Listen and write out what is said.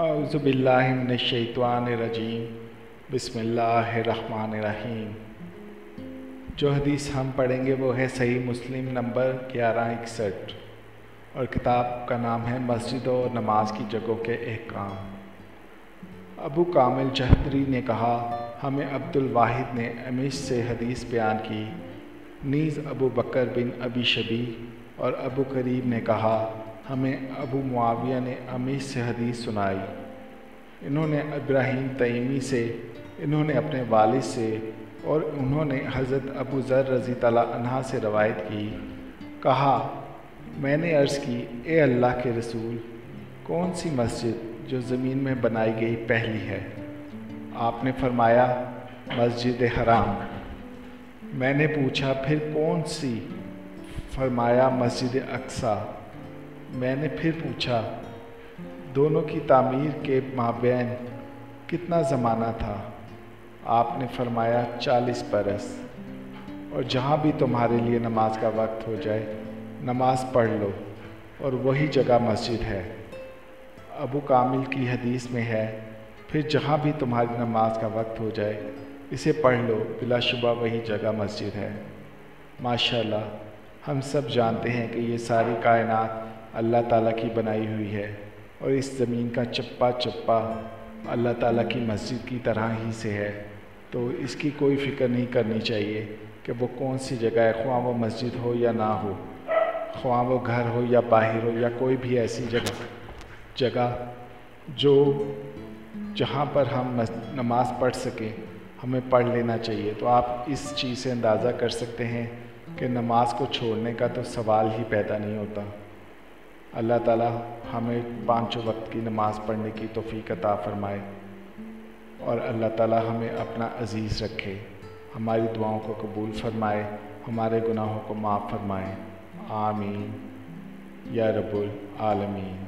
औज़ु बिल्लाहि मिनश शैतानिर रजीम। बिस्मिल्लाहिर्रहमानिर्रहीम। जो हदीस हम पढ़ेंगे वो है सही मुस्लिम नंबर 1161 और किताब का नाम है मस्जिदों और नमाज की जगहों के अहकाम। अबू कामिल जहदरी ने कहा, हमें अब्दुल वाहिद ने अमीश से हदीस बयान की। नीज़ अबू बकर बिन अबी शबी और अबू करीब ने कहा, हमें अबू मुआविया ने अमीश से हदीस सुनाई। इन्होंने इब्राहीम तैमी से, इन्होंने अपने वालिद से और उन्होंने हज़रत अबू ज़र रज़ी तआला अन्हा से रवायत की। कहा, मैंने अर्ज़ की, ए अल्लाह के रसूल, कौन सी मस्जिद जो ज़मीन में बनाई गई पहली है? आपने फरमाया, मस्जिद हराम। मैंने पूछा, फिर कौन सी? फरमाया, मस्जिद अक्सा। मैंने फिर पूछा, दोनों की तामीर के माबैन कितना ज़माना था? आपने फरमाया, 40 बरस। और जहाँ भी तुम्हारे लिए नमाज का वक्त हो जाए, नमाज पढ़ लो और वही जगह मस्जिद है। अबू कामिल की हदीस में है, फिर जहाँ भी तुम्हारी नमाज का वक्त हो जाए, इसे पढ़ लो, बिलाशुबा वही जगह मस्जिद है। माशाअल्लाह, हम सब जानते हैं कि ये सारी कायनात अल्लाह ताला की बनाई हुई है और इस ज़मीन का चप्पा चप्पा अल्लाह ताला की मस्जिद की तरह ही से है। तो इसकी कोई फ़िक्र नहीं करनी चाहिए कि वो कौन सी जगह है, ख्वाह वो मस्जिद हो या ना हो, ख्वाह वो घर हो या बाहर हो या कोई भी ऐसी जगह जो जहाँ पर हम नमाज पढ़ सकें, हमें पढ़ लेना चाहिए। तो आप इस चीज़ से अंदाज़ा कर सकते हैं कि नमाज को छोड़ने का तो सवाल ही पैदा नहीं होता। अल्लाह ताला हमें 5 वक्त की नमाज़ पढ़ने की तौफ़ीक़ अता फ़रमाए और अल्लाह ताला हमें अपना अज़ीज़ रखे, हमारी दुआओं को कबूल फ़रमाए, हमारे गुनाहों को माफ़ फ़रमाए। आमीन या रब्बुल आलमीन।